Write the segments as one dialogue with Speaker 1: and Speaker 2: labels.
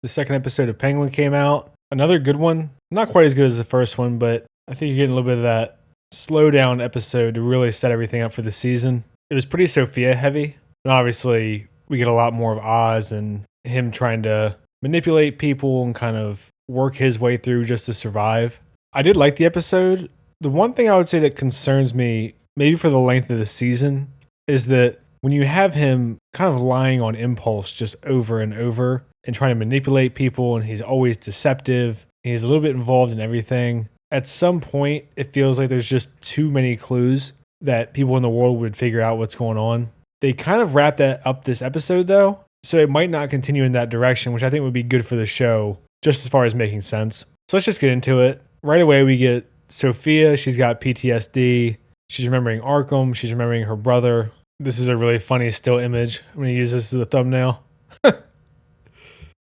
Speaker 1: The second episode of Penguin came out. Another good one. Not quite as good as the first one, but I think you're getting a little bit of that slow down episode to really set everything up for the season. It was pretty Sophia heavy. And obviously, we get a lot more of Oz and him trying to manipulate people and kind of work his way through just to survive. I did like the episode. The one thing I would say that concerns me, maybe for the length of the season, is that when you have him kind of lying on impulse just over and over and trying to manipulate people, and he's always deceptive, and he's a little bit involved in everything, at some point it feels like there's just too many clues that people in the world would figure out what's going on. They kind of wrap that up this episode though, so it might not continue in that direction, which I think would be good for the show, just as far as making sense. So let's just get into it. Right away we get Sophia. She's got PTSD. She's remembering Arkham. She's remembering her brother. This is a really funny still image. I'm going to use this as a thumbnail.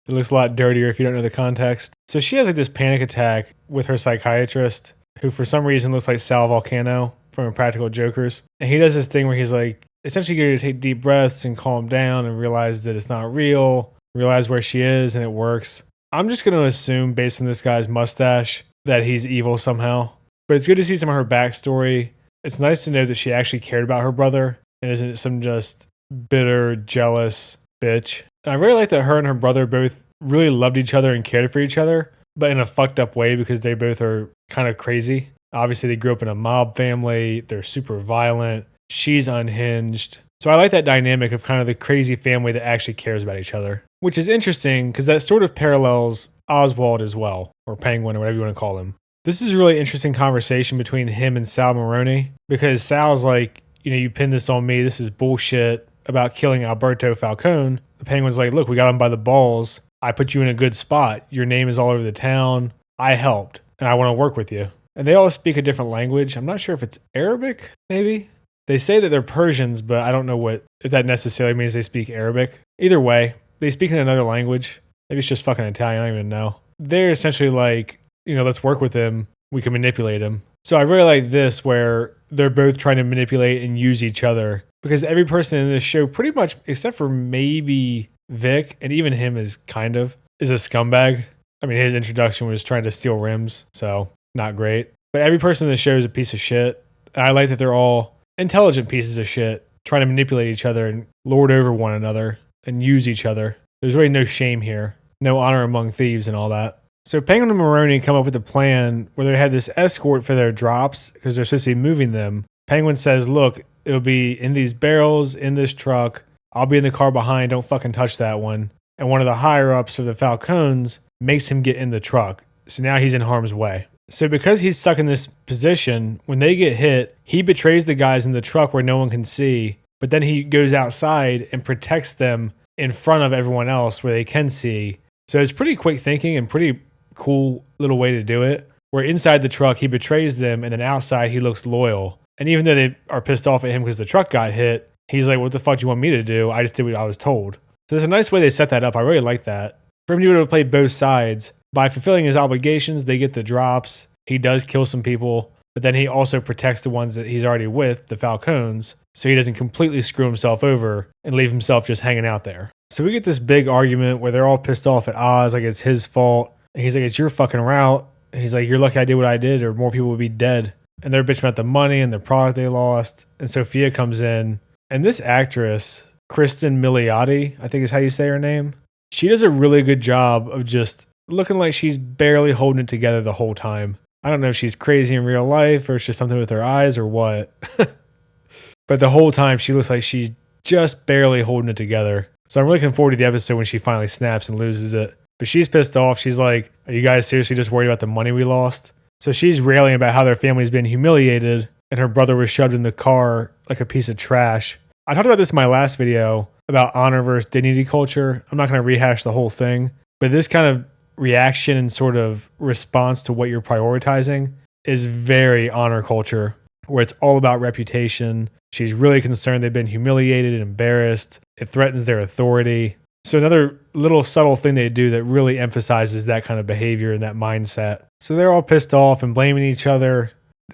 Speaker 1: It looks a lot dirtier if you don't know the context. So she has like this panic attack with her psychiatrist, who for some reason looks like Sal Volcano from Impractical Jokers. And he does this thing where he's like, essentially get her to take deep breaths and calm down and realize that it's not real, realize where she is, and it works. I'm just going to assume, based on this guy's mustache, that he's evil somehow. But it's good to see some of her backstory. It's nice to know that she actually cared about her brother and isn't some just bitter, jealous bitch. And I really like that her and her brother both really loved each other and cared for each other, but in a fucked up way because they both are kind of crazy. Obviously, they grew up in a mob family. They're super violent. She's unhinged. So I like that dynamic of kind of the crazy family that actually cares about each other, which is interesting because that sort of parallels Oswald as well, or Penguin, or whatever you want to call him. This is a really interesting conversation between him and Sal Maroni, because Sal's like, you pinned this on me. This is bullshit about killing Alberto Falcone. The Penguin's like, look, we got him by the balls. I put you in a good spot. Your name is all over the town. I helped, and I want to work with you. And they all speak a different language. I'm not sure if it's Arabic, maybe. They say that they're Persians, but I don't know if that necessarily means they speak Arabic. Either way, they speak in another language. Maybe it's just fucking Italian. I don't even know. They're essentially like, let's work with him. We can manipulate him. So I really like this where they're both trying to manipulate and use each other, because every person in this show, pretty much, except for maybe Vic, and even him is a scumbag. I mean, his introduction was trying to steal rims, so not great. But every person in the show is a piece of shit. And I like that they're all intelligent pieces of shit trying to manipulate each other and lord over one another and use each other. There's really no shame here. No honor among thieves and all that. So Penguin and Maroni come up with a plan where they have this escort for their drops because they're supposed to be moving them. Penguin says, look, it'll be in these barrels, in this truck. I'll be in the car behind. Don't fucking touch that one. And one of the higher-ups of the Falcones makes him get in the truck. So now he's in harm's way. So because he's stuck in this position, when they get hit, he betrays the guys in the truck where no one can see. But then he goes outside and protects them in front of everyone else where they can see. So it's pretty quick thinking and pretty cool little way to do it. Where inside the truck, he betrays them, and then outside, he looks loyal. And even though they are pissed off at him because the truck got hit, he's like, what the fuck do you want me to do? I just did what I was told. So it's a nice way they set that up. I really like that. For him to be able to play both sides, by fulfilling his obligations, they get the drops. He does kill some people, but then he also protects the ones that he's already with, the Falcones, so he doesn't completely screw himself over and leave himself just hanging out there. So we get this big argument where they're all pissed off at Oz, like it's his fault. And he's like, it's your fucking route. And he's like, you're lucky I did what I did, or more people would be dead. And they're bitching about the money and the product they lost. And Sophia comes in, and this actress, Kristen Milioti, I think is how you say her name, she does a really good job of just looking like she's barely holding it together the whole time. I don't know if she's crazy in real life or it's just something with her eyes or what. But the whole time she looks like she's just barely holding it together. So I'm really looking forward to the episode when she finally snaps and loses it. But she's pissed off. She's like, are you guys seriously just worried about the money we lost? So she's railing about how their family's been humiliated and her brother was shoved in the car like a piece of trash. I talked about this in my last video about honor versus dignity culture. I'm not going to rehash the whole thing, but this kind of reaction and sort of response to what you're prioritizing is very honor culture, where it's all about reputation. She's really concerned they've been humiliated and embarrassed. It threatens their authority. So another little subtle thing they do that really emphasizes that kind of behavior and that mindset. So they're all pissed off and blaming each other.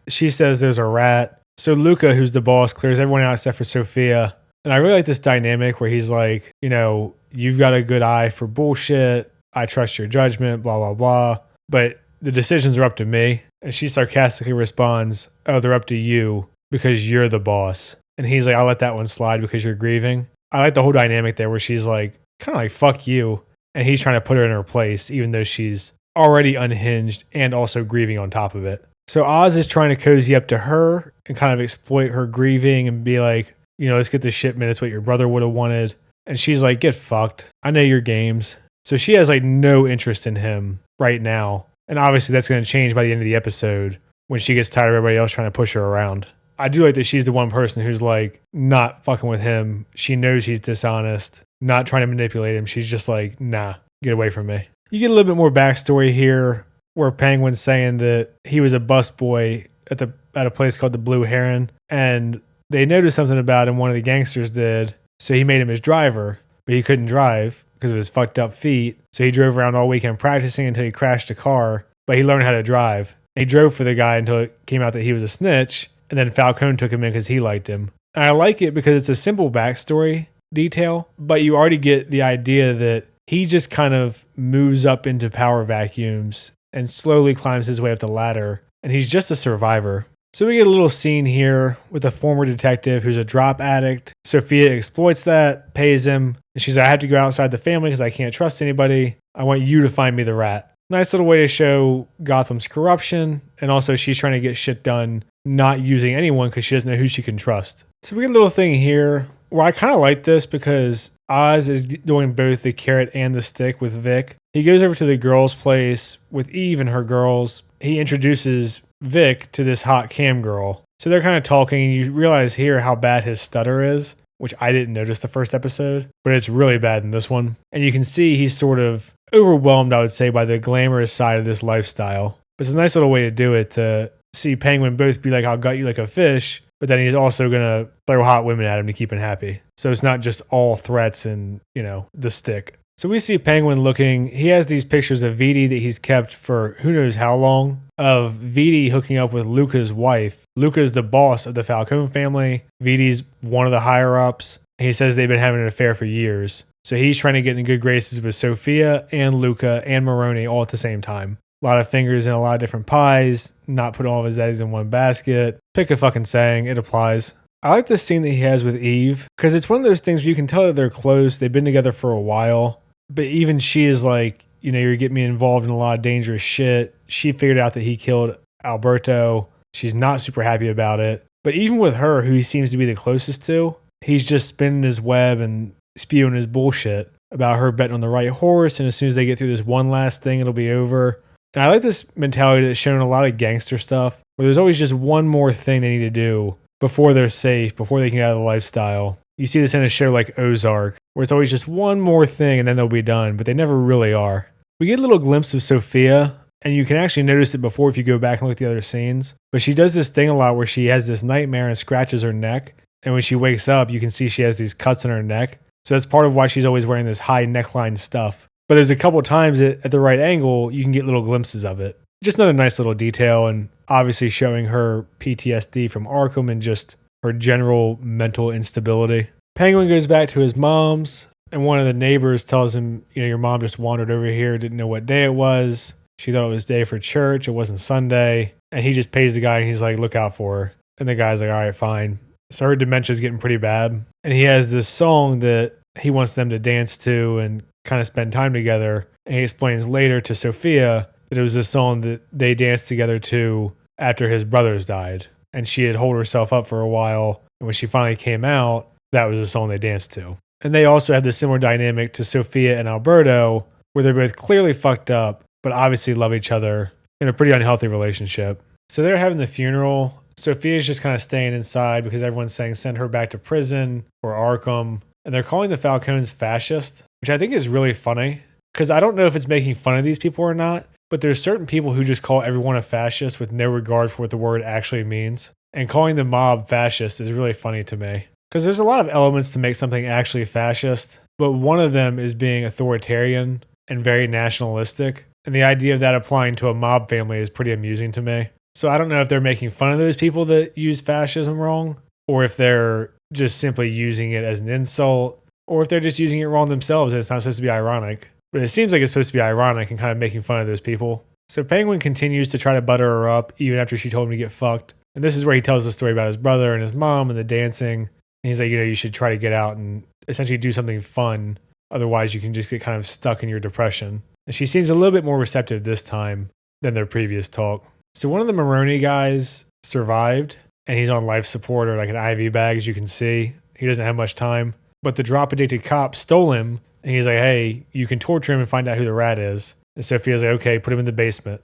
Speaker 1: She says there's a rat. So Luca, who's the boss, clears everyone out except for Sophia. And I really like this dynamic where he's like, you've got a good eye for bullshit. I trust your judgment, blah, blah, blah. But the decisions are up to me. And she sarcastically responds, oh, they're up to you because you're the boss. And he's like, I'll let that one slide because you're grieving. I like the whole dynamic there where she's like, kind of like, fuck you. And he's trying to put her in her place, even though she's already unhinged and also grieving on top of it. So Oz is trying to cozy up to her and kind of exploit her grieving and be like, let's get this shipment. It's what your brother would have wanted. And she's like, get fucked. I know your games. So she has like no interest in him right now. And obviously that's going to change by the end of the episode when she gets tired of everybody else trying to push her around. I do like that she's the one person who's like not fucking with him. She knows he's dishonest, not trying to manipulate him. She's just like, nah, get away from me. You get a little bit more backstory here where Penguin's saying that he was a busboy at a place called the Blue Heron, and they noticed something about him one of the gangsters did, so he made him his driver, but he couldn't drive because of his fucked up feet, so he drove around all weekend practicing until he crashed a car, but he learned how to drive. And he drove for the guy until it came out that he was a snitch, and then Falcone took him in because he liked him. And I like it because it's a simple backstory detail, but you already get the idea that he just kind of moves up into power vacuums and slowly climbs his way up the ladder, and he's just a survivor. So we get a little scene here with a former detective who's a drop addict. Sophia exploits that, pays him, and she's like, I have to go outside the family because I can't trust anybody. I want you to find me the rat. Nice little way to show Gotham's corruption, and also she's trying to get shit done, not using anyone because she doesn't know who she can trust. So we get a little thing here where I kind of like this because Oz is doing both the carrot and the stick with Vic. He goes over to the girls' place with Eve and her girls. He introduces Vic to this hot cam girl. So they're kind of talking, and you realize here how bad his stutter is, which I didn't notice the first episode, but it's really bad in this one. And you can see he's sort of overwhelmed, I would say, by the glamorous side of this lifestyle. But it's a nice little way to do it, to see Penguin both be like, I'll gut you like a fish, but then he's also going to throw hot women at him to keep him happy. So it's not just all threats and, the stick. So we see Penguin looking, he has these pictures of Vidi that he's kept for who knows how long, of Vidi hooking up with Luca's wife. Luca's the boss of the Falcone family. Vidi's one of the higher-ups. He says they've been having an affair for years. So he's trying to get in good graces with Sophia and Luca and Maroni all at the same time. A lot of fingers in a lot of different pies, not put all of his eggs in one basket. Pick a fucking saying, it applies. I like this scene that he has with Eve, because it's one of those things where you can tell that they're close, they've been together for a while, but even she is like, you're getting me involved in a lot of dangerous shit. She figured out that he killed Alberto. She's not super happy about it. But even with her, who he seems to be the closest to, he's just spinning his web and spewing his bullshit about her betting on the right horse, and as soon as they get through this one last thing, it'll be over. And I like this mentality that's shown in a lot of gangster stuff, where there's always just one more thing they need to do before they're safe, before they can get out of the lifestyle. You see this in a show like Ozark, where it's always just one more thing and then they'll be done, but they never really are. We get a little glimpse of Sophia, and you can actually notice it before if you go back and look at the other scenes. But she does this thing a lot where she has this nightmare and scratches her neck, and when she wakes up, you can see she has these cuts on her neck. So that's part of why she's always wearing this high neckline stuff. But there's a couple of times at the right angle, you can get little glimpses of it. Just another nice little detail, and obviously showing her PTSD from Arkham and just her general mental instability. Penguin goes back to his mom's, and one of the neighbors tells him, your mom just wandered over here, didn't know what day it was. She thought it was day for church. It wasn't Sunday. And he just pays the guy, and he's like, look out for her. And the guy's like, all right, fine. So her dementia's getting pretty bad. And he has this song that he wants them to dance to and kind of spend time together. And he explains later to Sophia that it was a song that they danced together to after his brothers died. And she had holed herself up for a while. And when she finally came out, that was the song they danced to. And they also have the similar dynamic to Sophia and Alberto, where they're both clearly fucked up, but obviously love each other in a pretty unhealthy relationship. So they're having the funeral. Sophia's just kind of staying inside because everyone's saying send her back to prison or Arkham. And they're calling the Falcones fascist, which I think is really funny. Because I don't know if it's making fun of these people or not, but there's certain people who just call everyone a fascist with no regard for what the word actually means. And calling the mob fascist is really funny to me. Because there's a lot of elements to make something actually fascist, but one of them is being authoritarian and very nationalistic. And the idea of that applying to a mob family is pretty amusing to me. So I don't know if they're making fun of those people that use fascism wrong, or if they're just simply using it as an insult, or if they're just using it wrong themselves and it's not supposed to be ironic. But it seems like it's supposed to be ironic and kind of making fun of those people. So Penguin continues to try to butter her up even after she told him to get fucked. And this is where he tells the story about his brother and his mom and the dancing. And he's like, you should try to get out and essentially do something fun. Otherwise, you can just get kind of stuck in your depression. And she seems a little bit more receptive this time than their previous talk. So one of the Maroney guys survived, and he's on life support or like an IV bag, as you can see. He doesn't have much time. But the drop-addicted cop stole him, and he's like, hey, you can torture him and find out who the rat is. And Sophia's like, okay, put him in the basement.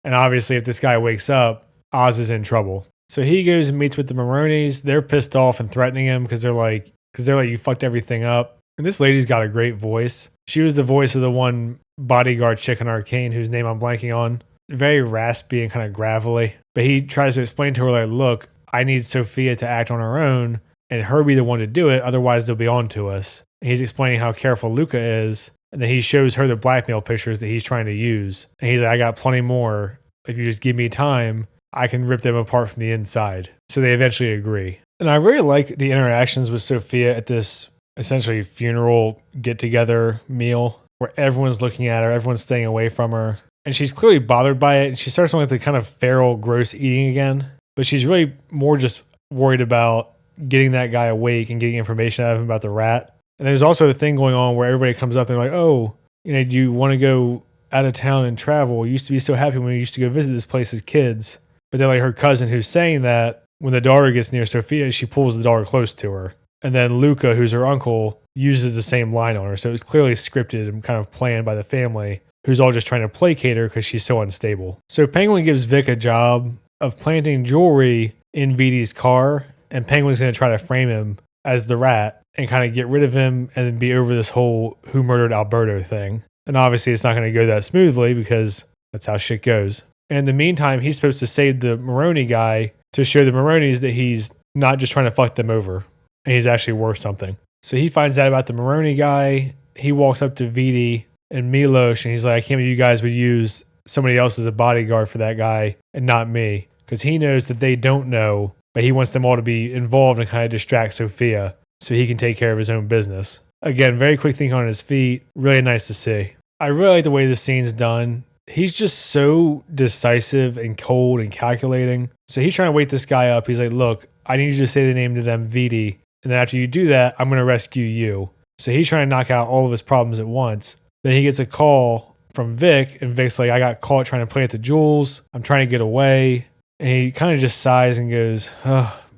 Speaker 1: And obviously, if this guy wakes up, Oz is in trouble. So he goes and meets with the Maroneys. They're pissed off and threatening him because they're like, you fucked everything up. And this lady's got a great voice. She was the voice of the one bodyguard chick in Arcane, whose name I'm blanking on. Very raspy and kind of gravelly. But he tries to explain to her, like, look, I need Sophia to act on her own and her be the one to do it. Otherwise, they'll be on to us. And he's explaining how careful Luca is. And then he shows her the blackmail pictures that he's trying to use. And he's like, I got plenty more. If you just give me time, I can rip them apart from the inside. So they eventually agree. And I really like the interactions with Sophia at this essentially funeral get-together meal where everyone's looking at her, everyone's staying away from her. And she's clearly bothered by it. And she starts with the kind of feral, gross eating again. But she's really more just worried about getting that guy awake and getting information out of him about the rat. And there's also a thing going on where everybody comes up and they're like, oh, do you want to go out of town and travel? We used to be so happy when we used to go visit this place as kids. But then like her cousin who's saying that, when the daughter gets near Sophia, she pulls the daughter close to her. And then Luca, who's her uncle, uses the same line on her. So it's clearly scripted and kind of planned by the family, who's all just trying to placate her because she's so unstable. So Penguin gives Vic a job of planting jewelry in Vidi's car. And Penguin's going to try to frame him as the rat and kind of get rid of him and then be over this whole who murdered Alberto thing. And obviously it's not going to go that smoothly because that's how shit goes. And in the meantime, he's supposed to save the Maroney guy to show the Maroneys that he's not just trying to fuck them over and he's actually worth something. So he finds out about the Maroney guy. He walks up to Vidi and Milos and he's like, I can't believe you guys would use somebody else as a bodyguard for that guy and not me. Because he knows that they don't know, but he wants them all to be involved and kind of distract Sophia so he can take care of his own business. Again, very quick thinking on his feet. Really nice to see. I really like the way this scene's done. He's just so decisive and cold and calculating. So he's trying to wake this guy up. He's like, look, I need you to say the name to them, Vidi. And then after you do that, I'm going to rescue you. So he's trying to knock out all of his problems at once. Then he gets a call from Vic. And Vic's like, I got caught trying to plant the jewels. I'm trying to get away. And he kind of just sighs and goes,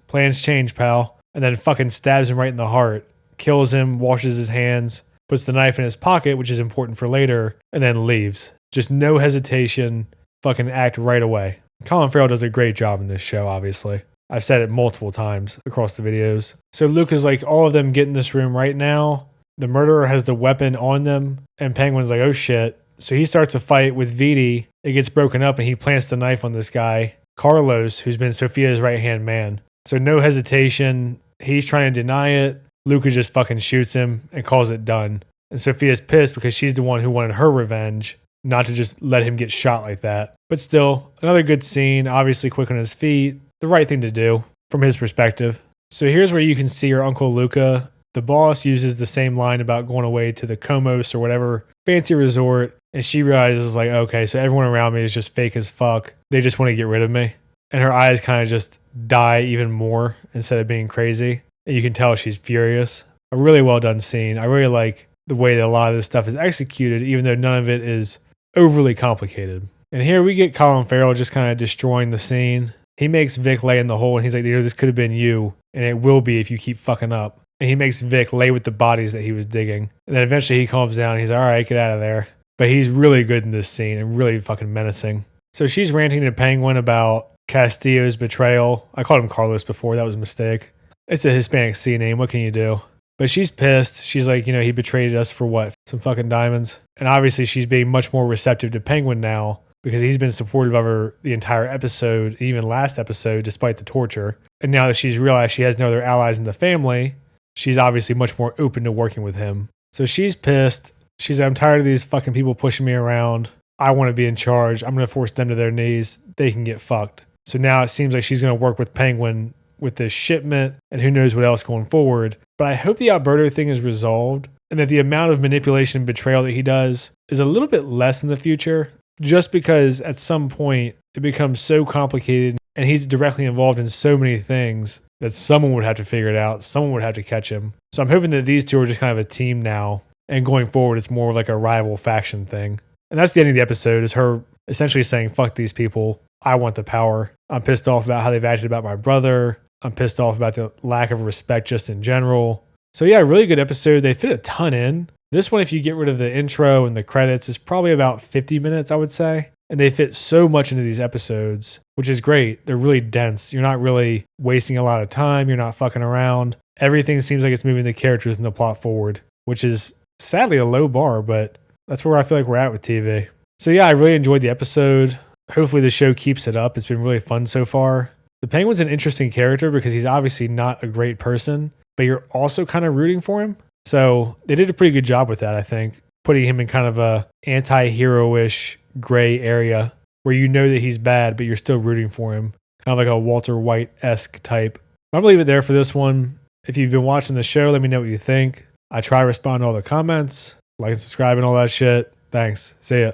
Speaker 1: plans change, pal. And then fucking stabs him right in the heart. Kills him, washes his hands, puts the knife in his pocket, which is important for later, and then leaves. Just no hesitation, fucking act right away. Colin Farrell does a great job in this show, obviously. I've said it multiple times across the videos. So Luke is like, all of them get in this room right now. The murderer has the weapon on them, and Penguin's like, oh shit. So he starts a fight with Vidi. It gets broken up, and he plants the knife on this guy, Carlos, who's been Sophia's right-hand man. So no hesitation. He's trying to deny it. Luca just fucking shoots him and calls it done. And Sophia's pissed because she's the one who wanted her revenge, not to just let him get shot like that. But still, another good scene, obviously quick on his feet. The right thing to do from his perspective. So here's where you can see your Uncle Luca. The boss uses the same line about going away to the Comos or whatever fancy resort. And she realizes like, okay, so everyone around me is just fake as fuck. They just want to get rid of me. And her eyes kind of just die even more instead of being crazy. And you can tell she's furious. A really well done scene. I really like the way that a lot of this stuff is executed, even though none of it is overly complicated. And here we get Colin Farrell just kind of destroying the scene. He makes Vic lay in the hole and he's like, this could have been you. And it will be if you keep fucking up. And he makes Vic lay with the bodies that he was digging. And then eventually he calms down. He's like, all right, get out of there. But he's really good in this scene and really fucking menacing. So she's ranting to Penguin about Castillo's betrayal. I called him Carlos before. That was a mistake. It's a Hispanic C name. What can you do? But she's pissed. She's like, he betrayed us for what? Some fucking diamonds. And obviously she's being much more receptive to Penguin now because he's been supportive of her the entire episode, even last episode, despite the torture. And now that she's realized she has no other allies in the family, she's obviously much more open to working with him. So she's pissed. She's like, I'm tired of these fucking people pushing me around. I want to be in charge. I'm going to force them to their knees. They can get fucked. So now it seems like she's going to work with Penguin with this shipment and who knows what else going forward. But I hope the Alberto thing is resolved. and that the amount of manipulation and betrayal that he does is a little bit less in the future, just because at some point it becomes so complicated and he's directly involved in so many things that someone would have to figure it out. Someone would have to catch him. So I'm hoping that these two are just kind of a team now, and going forward, it's more of like a rival faction thing. And that's the end of the episode, is her essentially saying, fuck these people. I want the power. I'm pissed off about how they've acted about my brother. I'm pissed off about the lack of respect just in general. So yeah, really good episode. They fit a ton in. This one, if you get rid of the intro and the credits, is probably about 50 minutes, I would say. And they fit so much into these episodes, which is great. They're really dense. You're not really wasting a lot of time. You're not fucking around. Everything seems like it's moving the characters and the plot forward, which is sadly a low bar, but that's where I feel like we're at with TV. So yeah, I really enjoyed the episode. Hopefully the show keeps it up. It's been really fun so far. The Penguin's an interesting character because he's obviously not a great person, but you're also kind of rooting for him. So they did a pretty good job with that, I think, putting him in kind of a anti-hero-ish gray area where you know that he's bad, but you're still rooting for him. Kind of like a Walter White-esque type. I'm going to leave it there for this one. If you've been watching the show, let me know what you think. I try to respond to all the comments, like and subscribe and all that shit. Thanks. See ya.